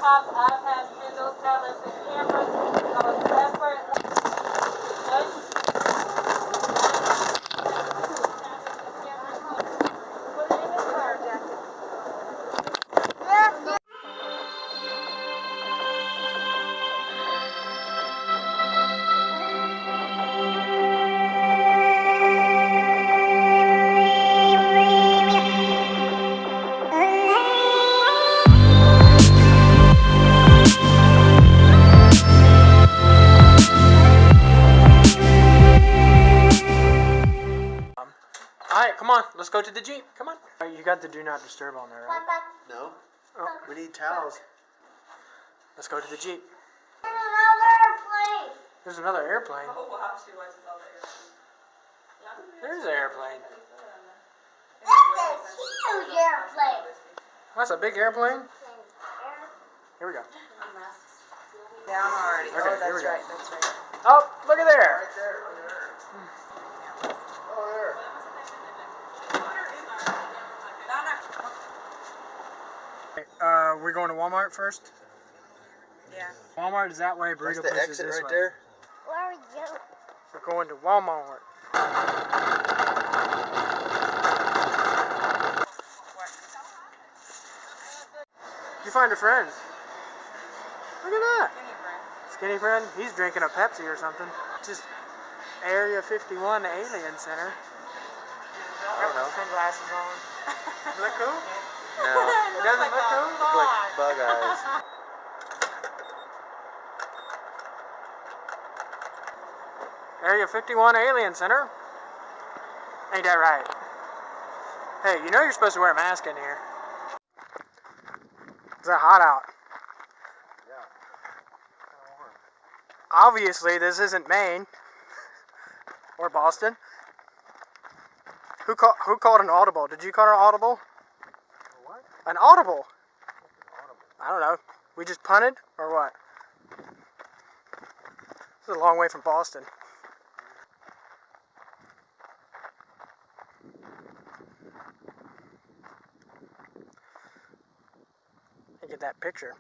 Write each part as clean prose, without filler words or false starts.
laptops, iPads, Kindles, tablets, and cameras on separate put it in his car jacket. Alright, come on. Let's go to the Jeep. Come on. Right, you got the do not disturb on there, right? No. Oh. We need towels. Let's go to the Jeep. Another airplane. There's another airplane. Oh wow, she watches all the airplanes. There's an airplane. That's a huge airplane. That's a big airplane. Here we go. Down already. Okay, oh, here we that's go. right, that's right. Oh, look at there. Right there. Oh, there. We're going to Walmart first. Yeah. Walmart is that way. That's Burrito the place is exit this right way. there. Where are you? We're going to Walmart. You find your friends. Look at that. Skinny friend. He's drinking a Pepsi or something. Just Area 51 Alien Center. I don't know. Sunglasses on. Look cool? No. It doesn't look cool? Look like bug eyes. Area 51 Alien Center. Ain't that right? Hey, you know you're supposed to wear a mask in here. It's hot out. Yeah. Obviously, this isn't Maine or Boston. Who called an audible? Did you call an audible? What? An audible? I don't know. We just punted or what? This is a long way from Boston. Get that picture.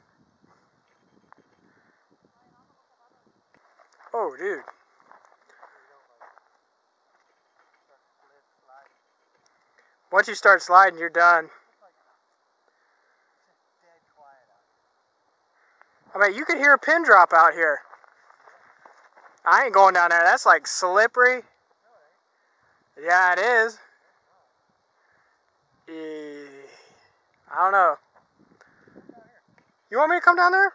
Oh, dude. Once you start sliding, you're done. I mean, you can hear a pin drop out here. I ain't going down there. That's like slippery. Yeah, it is. I don't know. You want me to come down there?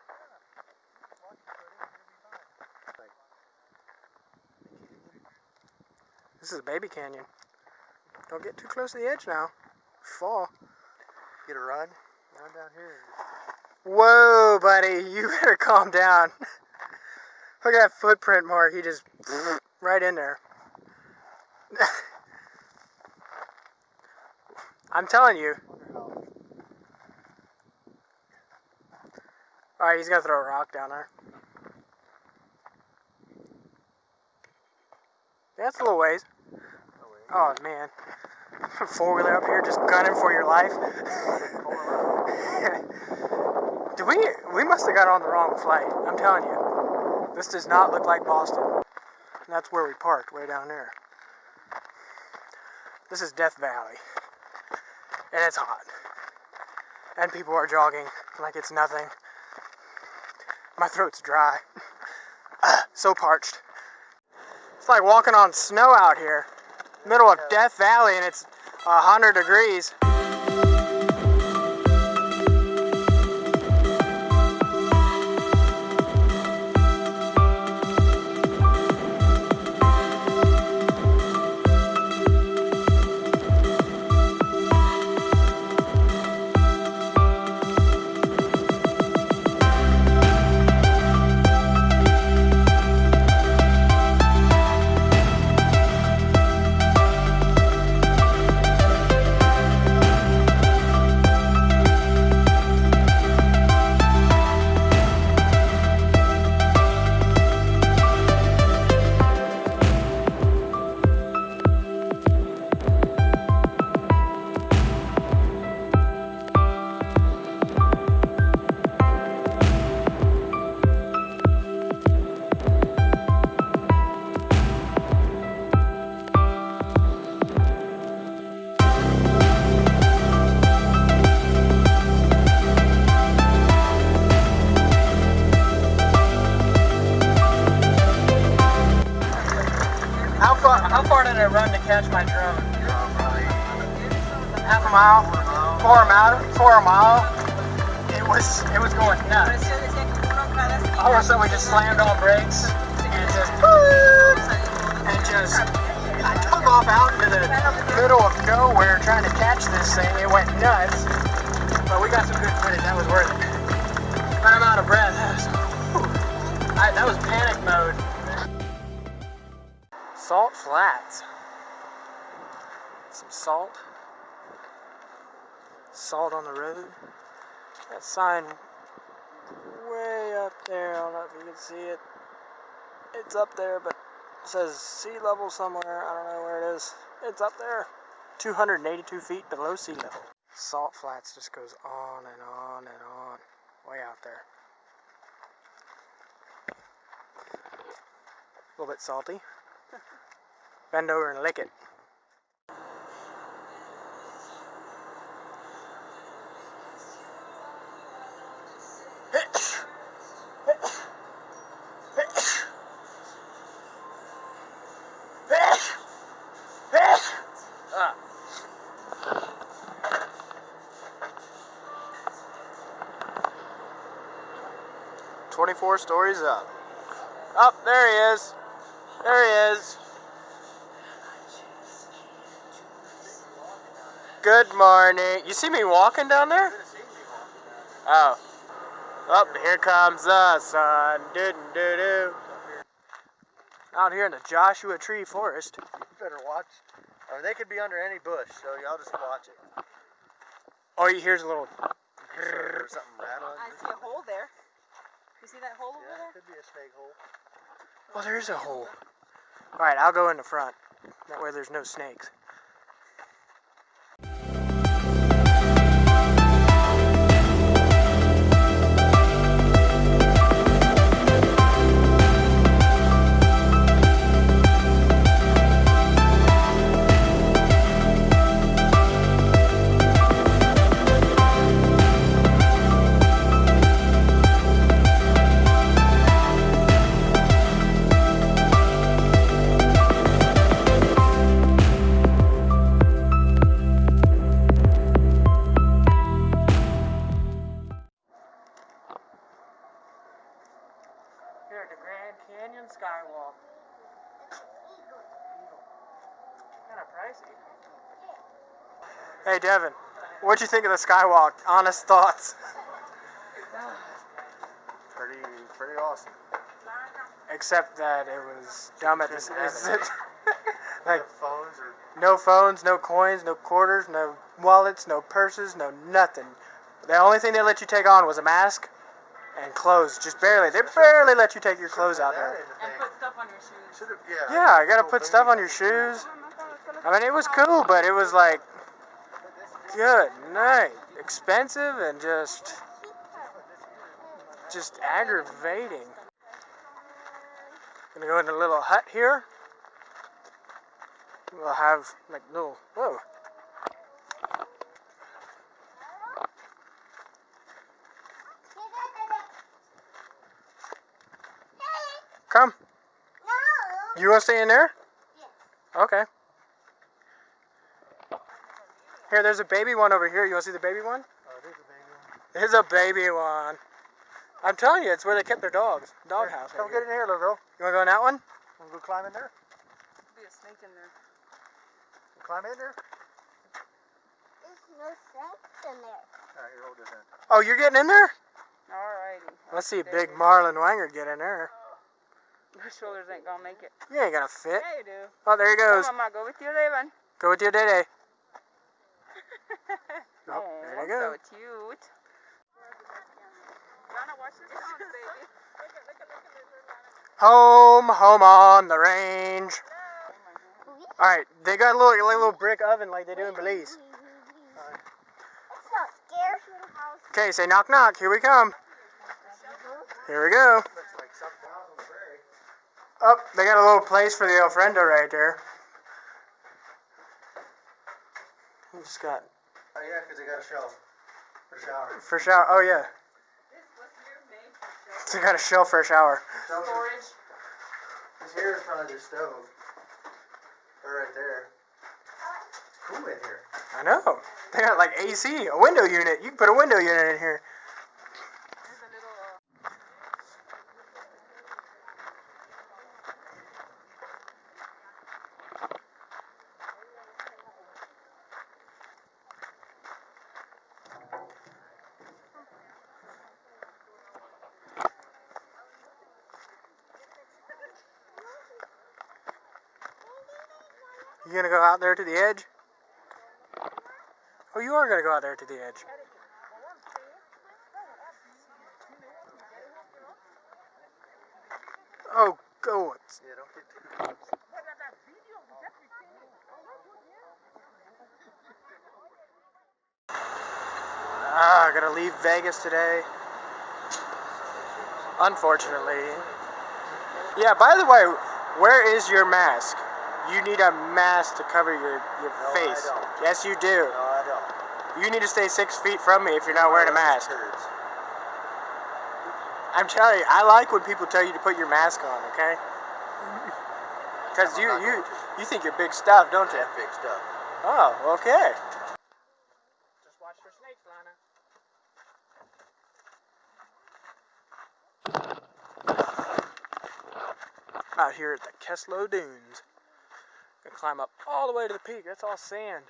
This is a baby canyon. Don't get too close to the edge now. Fall. Get a ride? Run down here. Whoa, buddy. You better calm down. Look at that footprint mark. He just right in there. I'm telling you. Alright, he's gonna throw a rock down there. That's a little ways. Oh man. Four-wheeler up here just gunning for your life. We must have got on the wrong flight. I'm telling you. This does not look like Boston. And that's where we parked, way down there. This is Death Valley. And it's hot. And people are jogging like it's nothing. My throat's dry. So parched. It's like walking on snow out here. Middle of Death Valley and it's 100 degrees. mile. For a mile. It was going nuts. All of a sudden we just slammed on brakes and just I took off out into the middle of nowhere trying to catch this thing. It went nuts, but we got some good footage. That was worth it. But I'm out of breath. That was panic mode. Salt Flats. Some salt. Salt on the road. That sign way up there. I don't know if you can see it. It's up there, but it says sea level somewhere. I don't know where it is. It's up there. 282 feet below sea level. Salt Flats just goes on and on and on. Way out there. A little bit salty. Bend over and lick it. Ah. 24 stories up. Up, there he is. There he is. Good morning. You see me walking down there? Oh. Up, here comes the sun. Doo-doo-doo-doo. Out here in the Joshua Tree Forest. You better watch. I mean, they could be under any bush, so y'all just watch it. Oh, you hear a little. Or something rattling. I see a hole there. You see that hole over Yeah, there? could be a snake hole. Well, there is a hole. Alright, I'll go in the front. That way there's no snakes. Here at the Grand Canyon Skywalk. Kind of pricey. Hey Devin, what'd you think of the Skywalk? Honest thoughts. Pretty awesome. Except that it was dumb at this. Like Phones or no phones, no coins, no quarters, no wallets, no purses, no nothing. The only thing they let you take on was a mask and clothes. Just barely. They barely let you take your clothes out there. And put stuff on your shoes. Yeah, I gotta put stuff on your shoes. I mean, it was cool, but it was like, good night, expensive and just aggravating. Gonna go in a little hut here. We'll have like little, whoa. Come. You want to stay in there? Okay. Here, there's a baby one over here. You want to see the baby one? Oh, there's a baby one. There's a baby one. I'm telling you, it's where they kept their dogs. Dog house. Come right get in here, little girl. You want to go in that one? Wanna go climb in there? There'll be a snake in there. Climb in there? There's no snakes in there. Alright, here, hold this in. Oh, you're getting in there? Alrighty. Let's see big Marlon Wengert get in there. Your shoulders ain't gonna make it. You ain't gonna fit. Yeah, you do. Oh, there he goes. Come on, Mama, go with your Raven. Go with your day-day. Oh, Oh, there you go. so cute. Rana, watch your sounds, baby. Home on the range. Alright, they got a little brick oven like they do in Belize. It's not scary. Okay, say knock knock. Here we come. Here we go. Looks like something out on the prairie. Oh, they got a little place for the El Friendo right there. Just got Oh yeah, because they got a shelf for shower. for shower. Oh yeah, This was here made for so they got a shelf for a shower. storage. This here is probably the stove. Or right there. cool in here. I know. They got like AC, a window unit. You can put a window unit in here. There's a little. You gonna go out there to the edge? Oh, you are gonna go out there to the edge. Oh, go. Yeah, don't get too close. I gotta leave Vegas today. Unfortunately. Yeah, by the way, where is your mask? You need a mask to cover your No, face. I don't. Yes, you do. No, I don't. You need to stay 6 feet from me if you're not wearing a mask. Turds. I'm telling you, I like when people tell you to put your mask on, okay? Because you think you're big stuff, don't you? That big stuff. Oh, okay. Just watch for snakes, Lana. Out here at the Keslow Dunes. Gonna climb up all the way to the peak. That's all sand.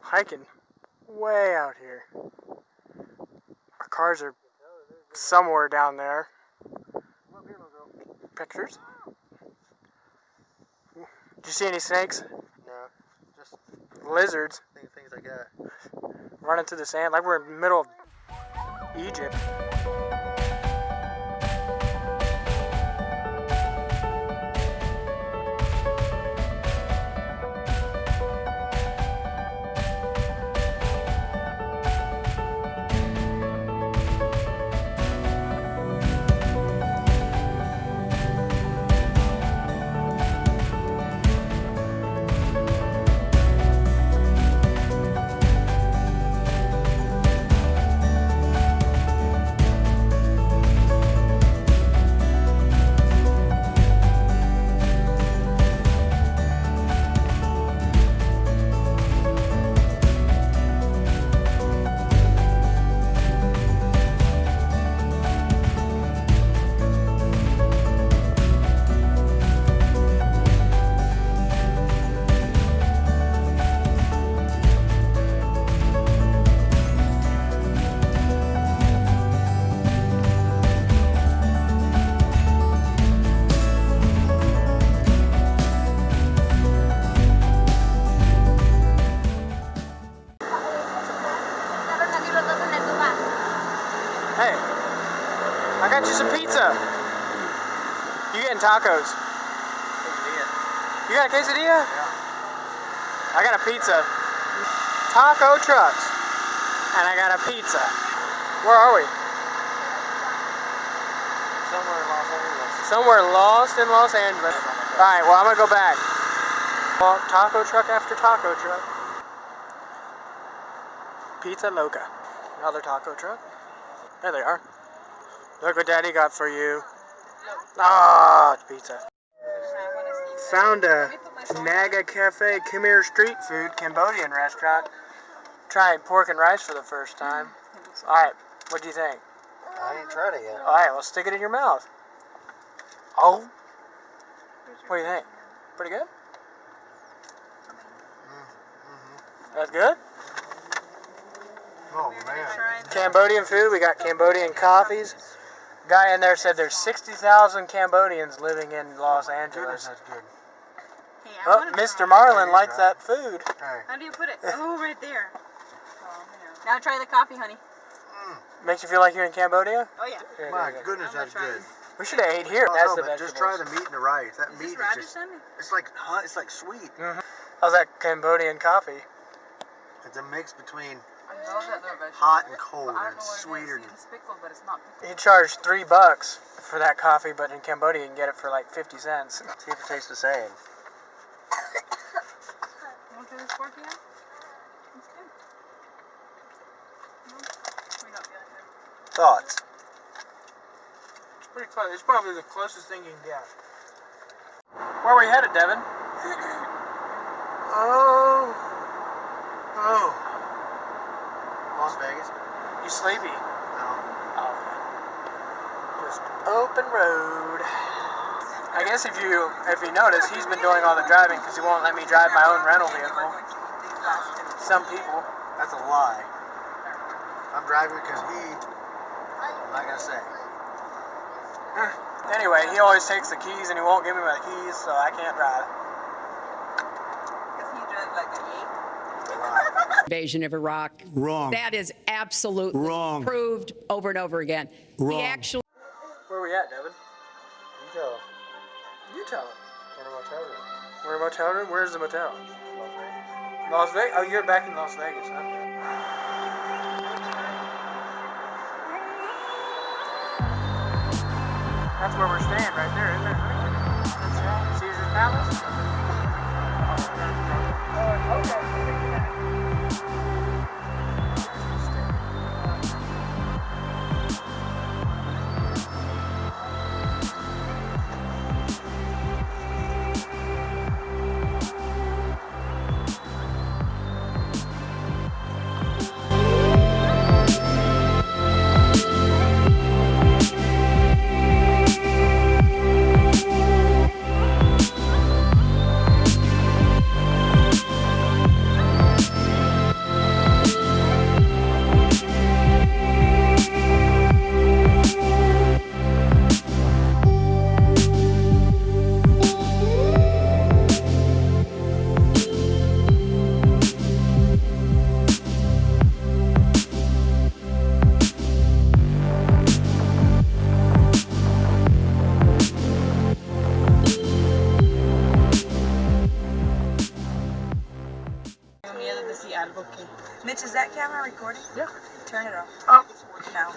Hiking way out here. Our cars are somewhere down there. Pictures. Did you see any snakes? No, just Lizards things like that. running through the sand like we're in the middle of Egypt. Hey, I got you some pizza. You getting tacos? You got a quesadilla? Yeah. I got a pizza. Taco trucks. And I got a pizza. Where are we? Somewhere in Los Angeles. Somewhere lost in Los Angeles. Alright, well, I'm gonna go back. Well, taco truck after taco truck. Pizza Loca. Another taco truck. There they are. Look what Daddy got for you. Ah, it's pizza. Found a Naga Cafe Khmer street food Cambodian restaurant. Tried pork and rice for the first time. Alright, what do you think? I ain't tried it yet. Alright, well, stick it in your mouth. Oh. What do you think? Pretty good? That's good? Oh man. Cambodian food. We got Cambodian coffees. Guy in there said there's 60,000 Cambodians living in Los Goodness, Angeles. that's good. Hey, Oh, Mr. Marlin likes that food. Hey. How do you put it? Oh, right there. Now try the coffee, honey. Makes you feel like you're in Cambodia? Oh, yeah. Here, My there you go. goodness, I'm that's gonna try good. this. We should have ate here. Oh, That's no, the but vegetables. just try the meat and the rice. That Is meat this is radish, just, honey? it's like hot, it's like sweet. How's that Cambodian coffee? It's a mix between I know that they're vegetables. hot and cold, I and don't know it's what it sweeter. is. It's pickled, but it's not pickled. You charge $3 for that coffee, but in Cambodia you can get it for like 50 cents. See if it tastes the same. You want to try this pork yet? It's good. No? We're not feeling good. Thoughts? It's pretty close. It's probably the closest thing you can get. Where are we headed, Devin? Oh. Oh. Las Vegas? You sleepy? No. Oh. Just open road. I guess if you notice, he's been doing all the driving because he won't let me drive my own rental vehicle. Some people. That's a lie. I'm driving because I'm not gonna say. Anyway, he always takes the keys and he won't give me my keys, so I can't drive. Because he drives like a yeet. Invasion of Iraq. Wrong. That is absolutely Wrong. proved over and over again. Wrong. He actually. Where are we at, Devin? You tell him. You tell him. We're in a motel room. We're in a motel room? Where's the motel? Las Vegas? Oh, you're back in Las Vegas, huh? That's where we're staying right there, isn't it? That's Caesar's Palace? Mitch, is that camera recording? Yeah. Turn it off. Oh. Now.